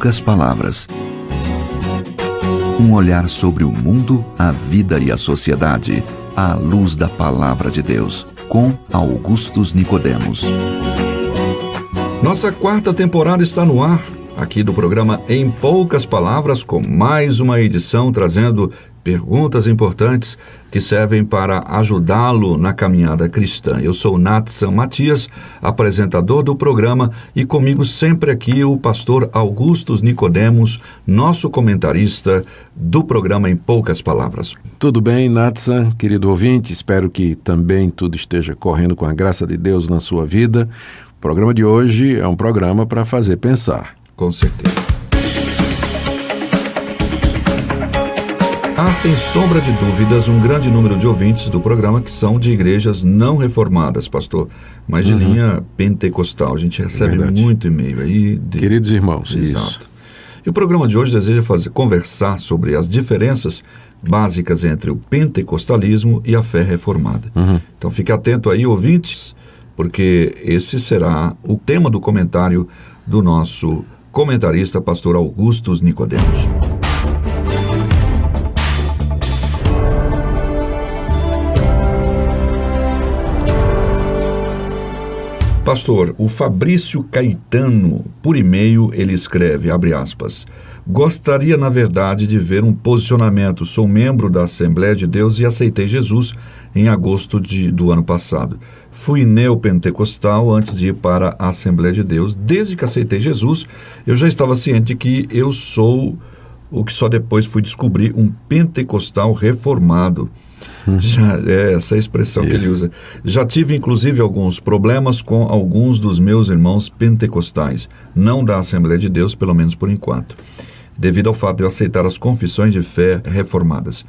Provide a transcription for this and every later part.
poucas palavras. Um olhar sobre o mundo, a vida e a sociedade, à luz da Palavra de Deus, com Augustus Nicodemos. Nossa quarta temporada está no ar, aqui do programa Em Poucas Palavras, com mais uma edição trazendo perguntas importantes que servem para ajudá-lo na caminhada cristã. Eu sou Natsan Matias, apresentador do programa, e comigo sempre aqui o pastor Augustus Nicodemos, nosso comentarista do programa Em Poucas Palavras. Tudo bem, Natsan, querido ouvinte? Espero que também tudo esteja correndo com a graça de Deus na sua vida. O programa de hoje é um programa para fazer pensar. Com certeza. Há, sem sombra de dúvidas, um grande número de ouvintes do programa que são de igrejas não reformadas, pastor, mas de linha pentecostal. A gente recebe muito e-mail aí. Queridos irmãos, Exato. Isso. E o programa de hoje deseja conversar sobre as diferenças básicas entre o pentecostalismo e a fé reformada. Então fique atento aí, ouvintes, porque esse será o tema do comentário do nosso comentarista, pastor Augustus Nicodemos. Pastor, o Fabrício Caetano, por e-mail, ele escreve, abre aspas, gostaria, na verdade, de ver um posicionamento. Sou membro da Assembleia de Deus e aceitei Jesus em agosto do ano passado. Fui neopentecostal antes de ir para a Assembleia de Deus. Desde que aceitei Jesus, eu já estava ciente de que eu sou o que só depois fui descobrir, um pentecostal reformado. Já é essa a expressão que ele usa. Já tive, inclusive, alguns problemas com alguns dos meus irmãos pentecostais, não da Assembleia de Deus, pelo menos por enquanto, devido ao fato de eu aceitar as confissões de fé reformadas.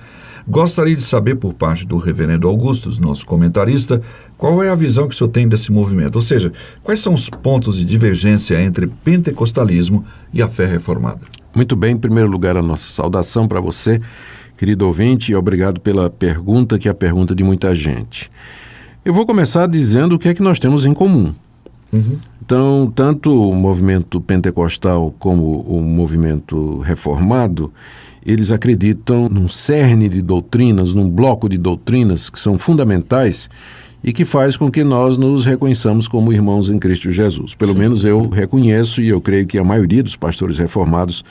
Gostaria de saber, por parte do reverendo Augustus, nosso comentarista, qual é a visão que o senhor tem desse movimento? Ou seja, quais são os pontos de divergência entre pentecostalismo e a fé reformada? Muito bem, em primeiro lugar, a nossa saudação para você, querido ouvinte, e obrigado pela pergunta, que é a pergunta de muita gente. Eu vou começar dizendo o que é que nós temos em comum. Então, tanto o movimento pentecostal como o movimento reformado, eles acreditam num cerne de doutrinas, num bloco de doutrinas que são fundamentais e que faz com que nós nos reconheçamos como irmãos em Cristo Jesus. Pelo menos eu reconheço, e eu creio que a maioria dos pastores reformados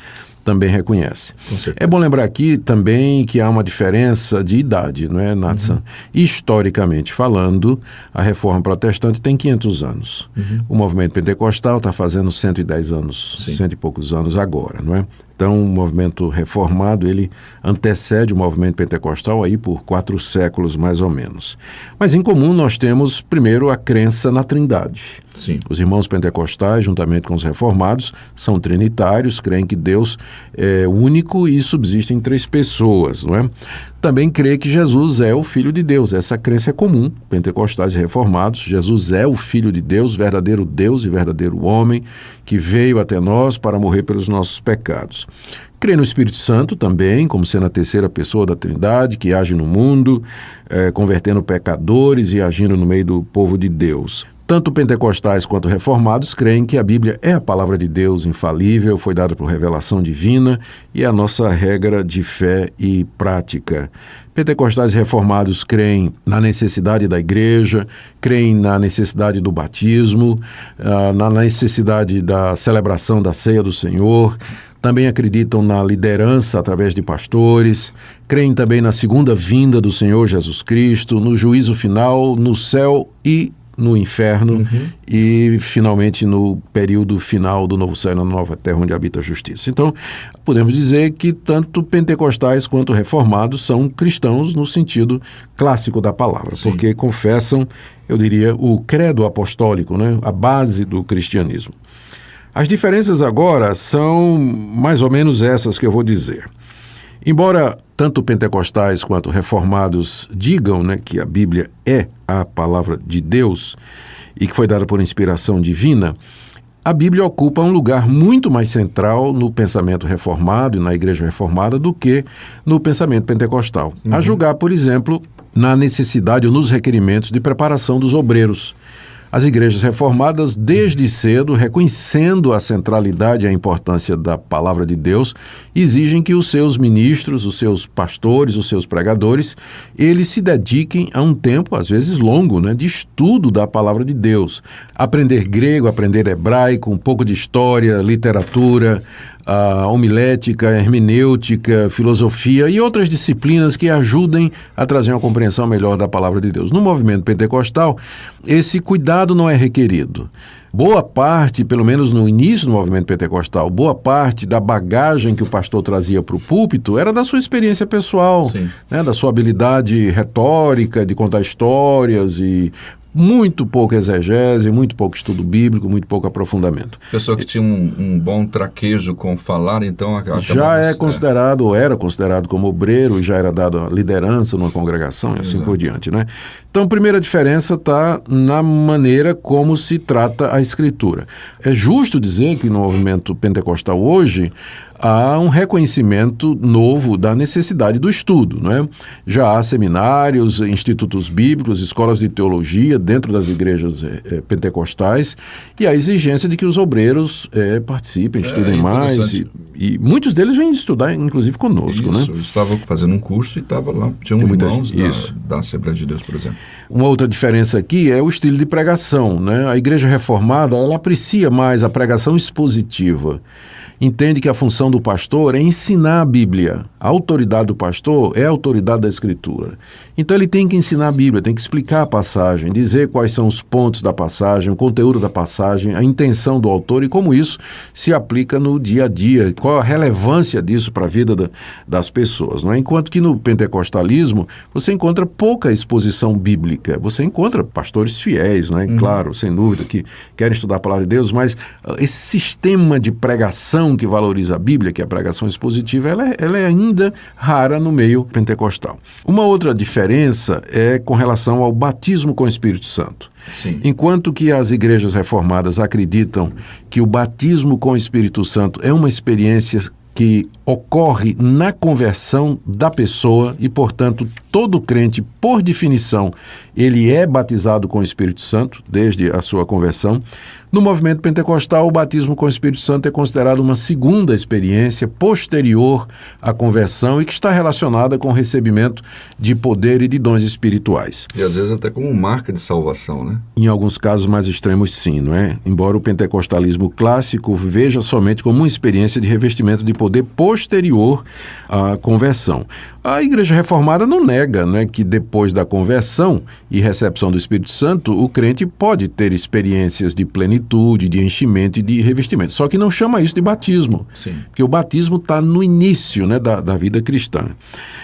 também reconhece. É bom lembrar aqui também que há uma diferença de idade, não é, Natsan? Historicamente falando, a reforma protestante tem 500 anos. O movimento pentecostal está fazendo 110 anos, 100 e poucos anos agora, não é? Então, o movimento reformado, ele antecede o movimento pentecostal aí por 4 séculos, mais ou menos. Mas, em comum, nós temos, primeiro, a crença na Trindade. Os irmãos pentecostais, juntamente com os reformados, são trinitários, creem que Deus é único e subsistem 3 pessoas, não é? Também crê que Jesus é o Filho de Deus. Essa crença é comum, pentecostais e reformados. Jesus é o Filho de Deus e verdadeiro homem, que veio até nós para morrer pelos nossos pecados. Crê no Espírito Santo também, como sendo a terceira pessoa da Trindade, que age no mundo, convertendo pecadores e agindo no meio do povo de Deus. Tanto pentecostais quanto reformados creem que a Bíblia é a palavra de Deus infalível, foi dada por revelação divina e é a nossa regra de fé e prática. Pentecostais e reformados creem na necessidade da igreja, creem na necessidade do batismo, na necessidade da celebração da ceia do Senhor. Também acreditam na liderança através de pastores, creem também na segunda vinda do Senhor Jesus Cristo, no juízo final, no céu e no inferno e, finalmente, no período final do novo céu e na nova terra onde habita a justiça. Então, podemos dizer que tanto pentecostais quanto reformados são cristãos no sentido clássico da palavra, porque confessam, eu diria, o credo apostólico, né? A base do cristianismo. As diferenças agora são mais ou menos essas que eu vou dizer. Embora tanto pentecostais quanto reformados digam, né, que a Bíblia é a palavra de Deus e que foi dada por inspiração divina, a Bíblia ocupa um lugar muito mais central no pensamento reformado e na igreja reformada do que no pensamento pentecostal. A julgar, por exemplo, na necessidade ou nos requerimentos de preparação dos obreiros. As igrejas reformadas, desde cedo, reconhecendo a centralidade e a importância da palavra de Deus, exigem que os seus ministros, os seus pastores, os seus pregadores, eles se dediquem a um tempo, às vezes longo, né, de estudo da palavra de Deus. Aprender grego, aprender hebraico, um pouco de história, literatura, homilética, hermenêutica, filosofia e outras disciplinas que ajudem a trazer uma compreensão melhor da palavra de Deus. No movimento pentecostal, esse cuidado não é requerido. Boa parte, pelo menos no início do movimento pentecostal, boa parte da bagagem que o pastor trazia para o púlpito era da sua experiência pessoal, né, da sua habilidade retórica, de contar histórias e muito pouca exegese, muito pouco estudo bíblico, muito pouco aprofundamento. Pessoa que tinha um bom traquejo com falar, então... Já é considerado, ou era considerado como obreiro, e já era dado a liderança numa congregação e assim por diante, né? Então, a primeira diferença está na maneira como se trata a Escritura. É justo dizer que no movimento pentecostal hoje, há um reconhecimento novo da necessidade do estudo, não é? Já há seminários, institutos bíblicos, escolas de teologia dentro das igrejas pentecostais e a exigência de que os obreiros participem, estudem mais e muitos deles vêm estudar, inclusive conosco, isso, né? Eu estava fazendo um curso e estava lá, tinha irmãos da Assembleia de Deus, por exemplo. Uma outra diferença aqui é o estilo de pregação, né? A Igreja Reformada, ela aprecia mais a pregação expositiva. Entende que a função do pastor é ensinar a Bíblia. A autoridade do pastor é a autoridade da Escritura. Então ele tem que ensinar a Bíblia, tem que explicar a passagem, dizer quais são os pontos da passagem, o conteúdo da passagem, a intenção do autor e como isso se aplica no dia a dia, qual a relevância disso para a vida das pessoas, não é? Enquanto que no pentecostalismo você encontra pouca exposição bíblica, você encontra pastores fiéis, não é? Claro, sem dúvida, que querem estudar a palavra de Deus, mas esse sistema de pregação que valoriza a Bíblia, que é a pregação expositiva, ela é ainda rara no meio pentecostal. Uma outra diferença é com relação ao batismo com o Espírito Santo. Sim. Enquanto que as igrejas reformadas acreditam que o batismo com o Espírito Santo é uma experiência que ocorre na conversão da pessoa e, portanto, todo crente, por definição, ele é batizado com o Espírito Santo desde a sua conversão. No movimento pentecostal, o batismo com o Espírito Santo é considerado uma segunda experiência posterior à conversão e que está relacionada com o recebimento de poder e de dons espirituais. E às vezes até como marca de salvação, né? Em alguns casos mais extremos, sim, não é? Embora o pentecostalismo clássico veja somente como uma experiência de revestimento de poder posterior à conversão. A Igreja Reformada não nega, né, que depois da conversão e recepção do Espírito Santo, o crente pode ter experiências de plenitude, de enchimento e de revestimento. Só que não chama isso de batismo, Sim. porque o batismo está no início, né, da vida cristã.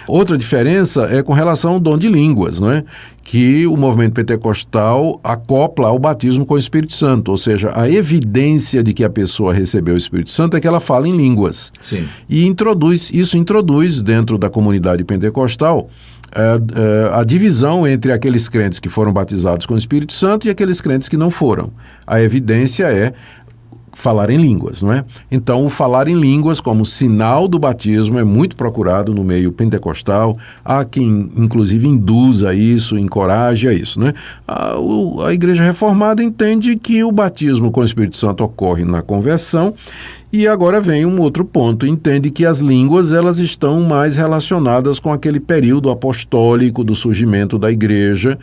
Outra diferença é com relação ao dom de línguas, não é? Que o movimento pentecostal acopla ao batismo com o Espírito Santo, ou seja, a evidência de que a pessoa recebeu o Espírito Santo é que ela fala em línguas. Sim. E isso introduz dentro da comunidade pentecostal a divisão entre aqueles crentes que foram batizados com o Espírito Santo e aqueles crentes que não foram. A evidência é falar em línguas, não é? Então, o falar em línguas como sinal do batismo é muito procurado no meio pentecostal. Há quem, inclusive, induza isso, encoraje a isso, né? A Igreja Reformada entende que o batismo com o Espírito Santo ocorre na conversão. E agora vem um outro ponto, entende que as línguas elas estão mais relacionadas com aquele período apostólico do surgimento da igreja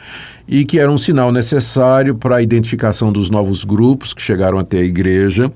e que era um sinal necessário para a identificação dos novos grupos que chegaram até a igreja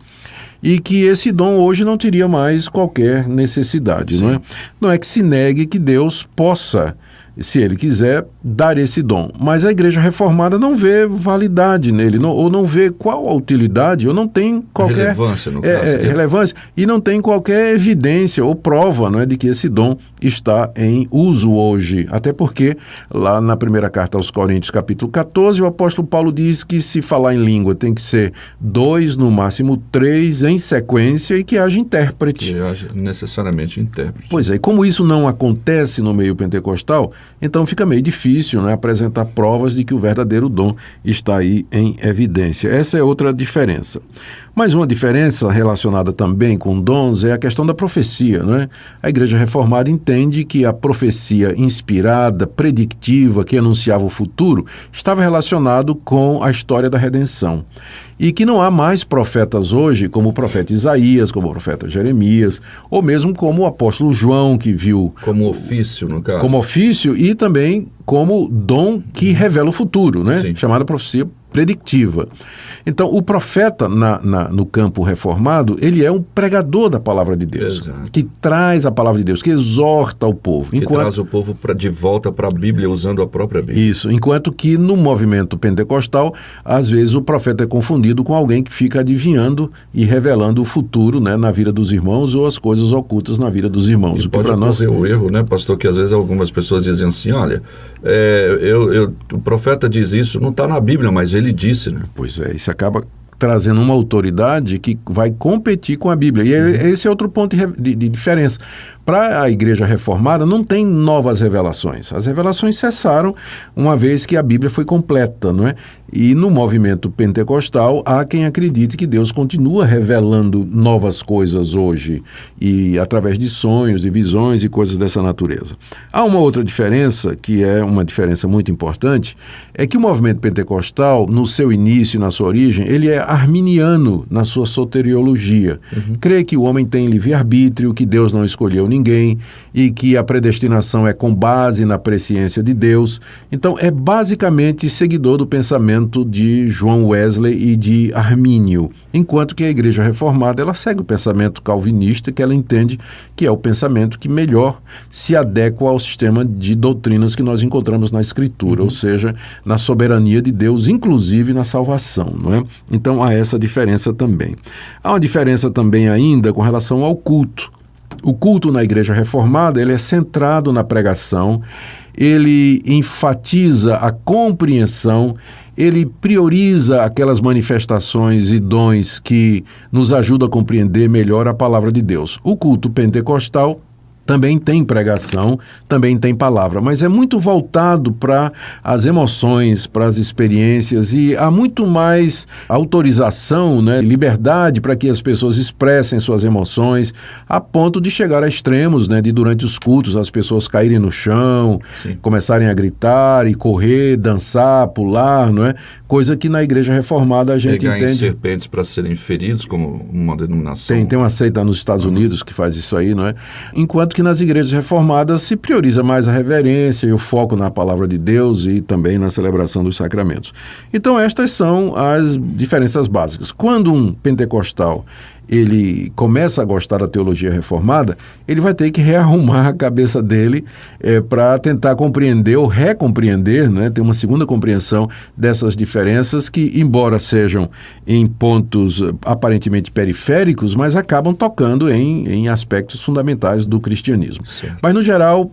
e que esse dom hoje não teria mais qualquer necessidade, não é? Não é que se negue que Deus possa, se ele quiser, dar esse dom. Mas a Igreja Reformada não vê validade nele, ou não vê qual a utilidade, ou não tem qualquer relevância, no caso, relevância, e não tem qualquer evidência ou prova, não é, de que esse dom está em uso hoje. Até porque, lá na primeira carta aos Coríntios, capítulo 14, o apóstolo Paulo diz que se falar em língua tem que ser 2, no máximo 3, em sequência, e que haja intérprete. Que haja necessariamente intérprete. Pois é, e como isso não acontece no meio pentecostal, então fica meio difícil, né, apresentar provas de que o verdadeiro dom está aí em evidência. Essa é outra diferença. Mas uma diferença relacionada também com dons é a questão da profecia, não é? A Igreja Reformada entende que a profecia inspirada, predictiva, que anunciava o futuro, estava relacionado com a história da redenção. E que não há mais profetas hoje, como o profeta Isaías, como o profeta Jeremias, ou mesmo como o apóstolo João, que viu... Como ofício, no caso. Como ofício e também como dom que revela o futuro, né? Sim. Chamada profecia predictiva. Então, o profeta no campo reformado, ele é um pregador da palavra de Deus. Exato. Que traz a palavra de Deus, que exorta o povo. Que traz o povo de volta para a Bíblia, usando a própria Bíblia. Isso, enquanto que no movimento pentecostal, às vezes o profeta é confundido com alguém que fica adivinhando e revelando o futuro, né, na vida dos irmãos, ou as coisas ocultas na vida dos irmãos. E pode ocorrer o erro, né, pastor, que às vezes algumas pessoas dizem assim, olha, o profeta diz isso, não está na Bíblia, mas ele disse, né? Pois é, isso acaba trazendo uma autoridade que vai competir com a Bíblia. E esse é outro ponto de diferença. Para a Igreja Reformada não tem novas revelações. As revelações cessaram uma vez que a Bíblia foi completa, não é? E no movimento pentecostal há quem acredite que Deus continua revelando novas coisas hoje, e através de sonhos, de visões e coisas dessa natureza. Há uma outra diferença, que é uma diferença muito importante, é que o movimento pentecostal, no seu início e na sua origem, ele é arminiano na sua soteriologia. Crê que o homem tem livre-arbítrio, que Deus não escolheu ninguém e que a predestinação é com base na presciência de Deus. Então, é basicamente seguidor do pensamento de João Wesley e de Armínio, enquanto que a Igreja Reformada ela segue o pensamento calvinista, que ela entende que é o pensamento que melhor se adequa ao sistema de doutrinas que nós encontramos na Escritura, ou seja, na soberania de Deus, inclusive na salvação, não é? Então, há essa diferença também. Há uma diferença também ainda com relação ao culto. O culto na Igreja Reformada ele é centrado na pregação, ele enfatiza a compreensão, ele prioriza aquelas manifestações e dons que nos ajudam a compreender melhor a palavra de Deus. O culto pentecostal também tem pregação, também tem palavra, mas é muito voltado para as emoções, para as experiências, e há muito mais autorização, né, liberdade para que as pessoas expressem suas emoções, a ponto de chegar a extremos, né, de durante os cultos as pessoas caírem no chão, Sim. começarem a gritar e correr, dançar, pular, não é? Coisa que na Igreja Reformada a gente pegar entende... em serpentes para serem feridos, como uma denominação. Tem uma seita nos Estados Unidos que faz isso aí, não é? Enquanto que nas igrejas reformadas se prioriza mais a reverência e o foco na palavra de Deus e também na celebração dos sacramentos. Então estas são as diferenças básicas. Quando um pentecostal ele começa a gostar da teologia reformada, ele vai ter que rearrumar a cabeça dele para tentar compreender ou recompreender, né, ter uma segunda compreensão dessas diferenças que, embora sejam em pontos aparentemente periféricos, mas acabam tocando em aspectos fundamentais do cristianismo. Certo. Mas, no geral,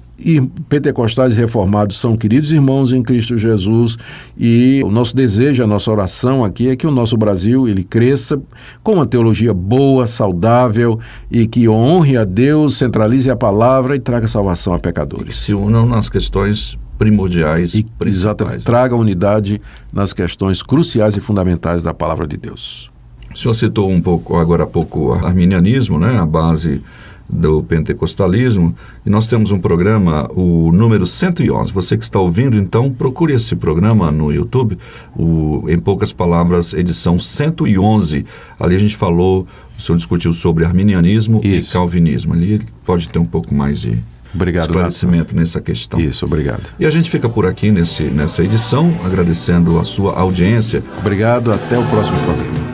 pentecostais e reformados são queridos irmãos em Cristo Jesus, e o nosso desejo, a nossa oração aqui é que o nosso Brasil ele cresça com uma teologia boa, saudável, e que honre a Deus, centralize a palavra e traga salvação a pecadores. Se unam nas questões primordiais, principais. Exatamente, traga unidade nas questões cruciais e fundamentais da palavra de Deus. O senhor citou agora há pouco, o arminianismo, né, a base do pentecostalismo, e nós temos um programa, o número 111. Você que está ouvindo, então, procure esse programa no YouTube, Em Poucas Palavras, edição 111. Ali a gente falou, o senhor discutiu sobre arminianismo e calvinismo. Ali pode ter um pouco mais de esclarecimento nessa questão. Isso, obrigado. E a gente fica por aqui nessa edição, agradecendo a sua audiência. Obrigado, até o próximo programa.